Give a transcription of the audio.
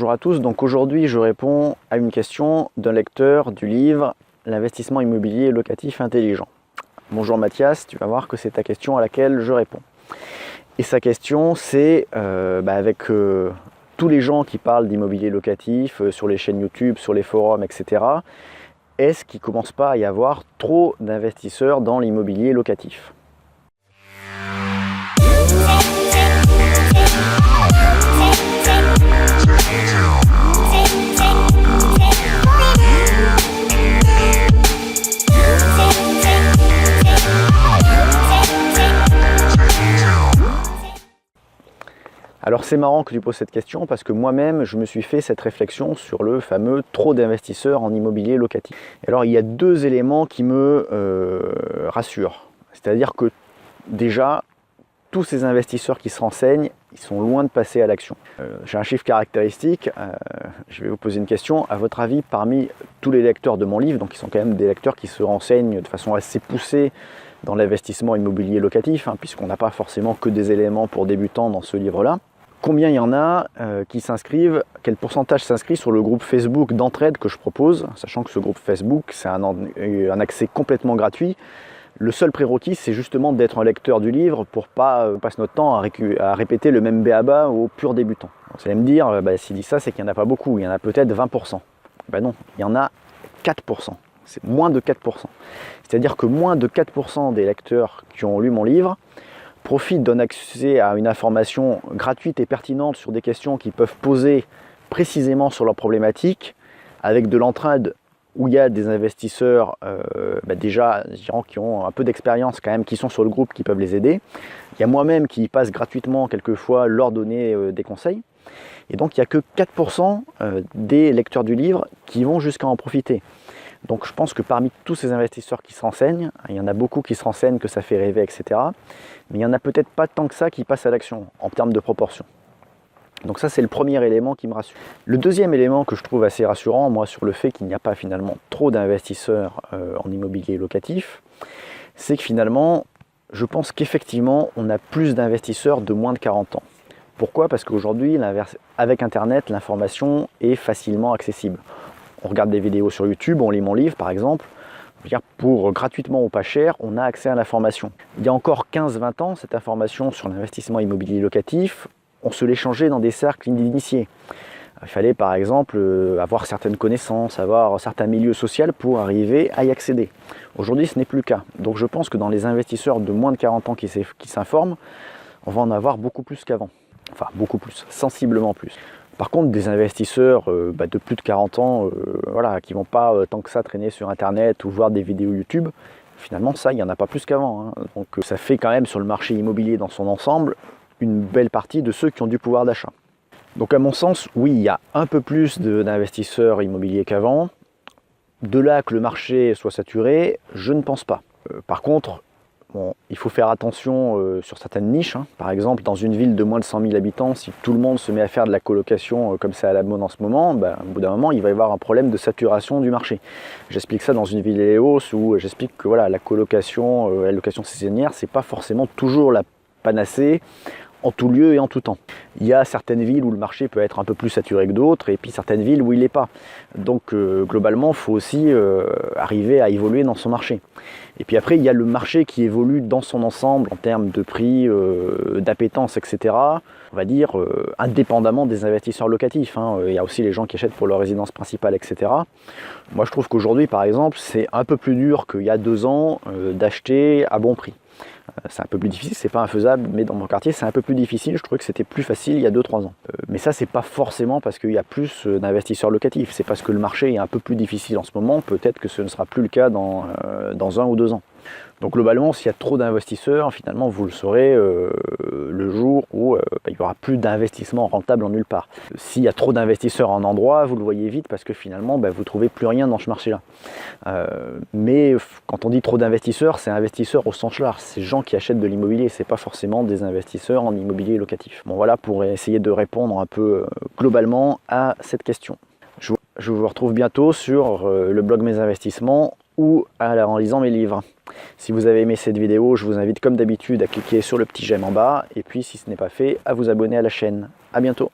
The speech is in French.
Bonjour à tous, donc aujourd'hui je réponds à une question d'un lecteur du livre L'investissement immobilier locatif intelligent. Bonjour Mathias, tu vas voir que c'est ta question à laquelle je réponds. Et sa question c'est avec tous les gens qui parlent d'immobilier locatif sur les chaînes YouTube, sur les forums, etc. Est-ce qu'il ne commence pas à y avoir trop d'investisseurs dans l'immobilier locatif ? Alors c'est marrant que tu poses cette question parce que moi-même je me suis fait cette réflexion sur le fameux trop d'investisseurs en immobilier locatif. Et alors il y a deux éléments qui me rassurent. C'est-à-dire que déjà tous ces investisseurs qui se renseignent, ils sont loin de passer à l'action. J'ai un chiffre caractéristique, je vais vous poser une question. À votre avis, parmi tous les lecteurs de mon livre, donc ils sont quand même des lecteurs qui se renseignent de façon assez poussée dans l'investissement immobilier locatif, puisqu'on n'a pas forcément que des éléments pour débutants dans ce livre-là. Combien il y en a qui s'inscrivent, quel pourcentage s'inscrit sur le groupe Facebook d'entraide que je propose, sachant que ce groupe Facebook, c'est un accès complètement gratuit. Le seul prérequis, c'est justement d'être un lecteur du livre pour pas passer notre temps à répéter le même b.a.-ba aux purs débutants. Donc, vous allez me dire, s'il dit ça, c'est qu'il n'y en a pas beaucoup, il y en a peut-être 20%. Non, il y en a 4%, c'est moins de 4%. C'est-à-dire que moins de 4% des lecteurs qui ont lu mon livre profitent d'un accès à une information gratuite et pertinente sur des questions qu'ils peuvent poser précisément sur leurs problématiques, avec de l'entraide où il y a des investisseurs déjà qui ont un peu d'expérience quand même, qui sont sur le groupe, qui peuvent les aider. Il y a moi-même qui passe gratuitement quelquefois leur donner des conseils. Et donc il n'y a que 4% des lecteurs du livre qui vont jusqu'à en profiter. Donc je pense que parmi tous ces investisseurs qui se renseignent, il y en a beaucoup qui se renseignent, que ça fait rêver, etc. Mais il n'y en a peut-être pas tant que ça qui passent à l'action en termes de proportion. Donc ça c'est le premier élément qui me rassure. Le deuxième élément que je trouve assez rassurant, moi, sur le fait qu'il n'y a pas finalement trop d'investisseurs en immobilier locatif, c'est que finalement, je pense qu'effectivement, on a plus d'investisseurs de moins de 40 ans. Pourquoi ? Parce qu'aujourd'hui, avec Internet, l'information est facilement accessible. On regarde des vidéos sur YouTube, on lit mon livre par exemple. Pour gratuitement ou pas cher, on a accès à l'information. Il y a encore 15-20 ans, cette information sur l'investissement immobilier locatif, on se l'échangeait dans des cercles d'initiés. Il fallait par exemple avoir certaines connaissances, avoir un certain milieu social pour arriver à y accéder. Aujourd'hui, ce n'est plus le cas. Donc je pense que dans les investisseurs de moins de 40 ans qui s'informent, on va en avoir beaucoup plus qu'avant. Enfin, beaucoup plus, sensiblement plus. Par contre, des investisseurs de plus de 40 ans qui ne vont pas tant que ça traîner sur Internet ou voir des vidéos YouTube, finalement, ça, il n'y en a pas plus qu'avant. Donc ça fait quand même sur le marché immobilier dans son ensemble une belle partie de ceux qui ont du pouvoir d'achat. Donc à mon sens, oui, il y a un peu plus d'investisseurs immobiliers qu'avant. De là que le marché soit saturé, je ne pense pas. Par contre, il faut faire attention sur certaines niches. Par exemple, dans une ville de moins de 100 000 habitants, si tout le monde se met à faire de la colocation comme c'est à la mode en ce moment, au bout d'un moment, il va y avoir un problème de saturation du marché. J'explique ça dans une vidéo où j'explique que la colocation, la location saisonnière, c'est pas forcément toujours la panacée en tout lieu et en tout temps. Il y a certaines villes où le marché peut être un peu plus saturé que d'autres, et puis certaines villes où il n'est pas. Donc globalement, il faut aussi arriver à évoluer dans son marché. Et puis après, il y a le marché qui évolue dans son ensemble en termes de prix, d'appétence, etc. On va dire indépendamment des investisseurs locatifs. Il y a aussi les gens qui achètent pour leur résidence principale, etc. Moi, je trouve qu'aujourd'hui, par exemple, c'est un peu plus dur qu'il y a 2 ans d'acheter à bon prix. C'est un peu plus difficile, c'est pas infaisable, mais dans mon quartier c'est un peu plus difficile. Je trouvais que c'était plus facile il y a 2-3 ans. Mais ça, c'est pas forcément parce qu'il y a plus d'investisseurs locatifs, c'est parce que le marché est un peu plus difficile en ce moment. Peut-être que ce ne sera plus le cas dans 1 ou 2 ans. Donc globalement, s'il y a trop d'investisseurs, finalement vous le saurez le jour où il n'y aura plus d'investissement rentable en nulle part. S'il y a trop d'investisseurs en endroit, vous le voyez vite parce que finalement vous ne trouvez plus rien dans ce marché-là. Mais quand on dit trop d'investisseurs, c'est investisseurs au sens large, c'est gens qui achètent de l'immobilier, c'est pas forcément des investisseurs en immobilier locatif. Bon voilà pour essayer de répondre un peu globalement à cette question. Je vous retrouve bientôt sur le blog Mes Investissements ou en lisant mes livres. Si vous avez aimé cette vidéo, je vous invite comme d'habitude à cliquer sur le petit j'aime en bas et puis si ce n'est pas fait, à vous abonner à la chaîne. À bientôt.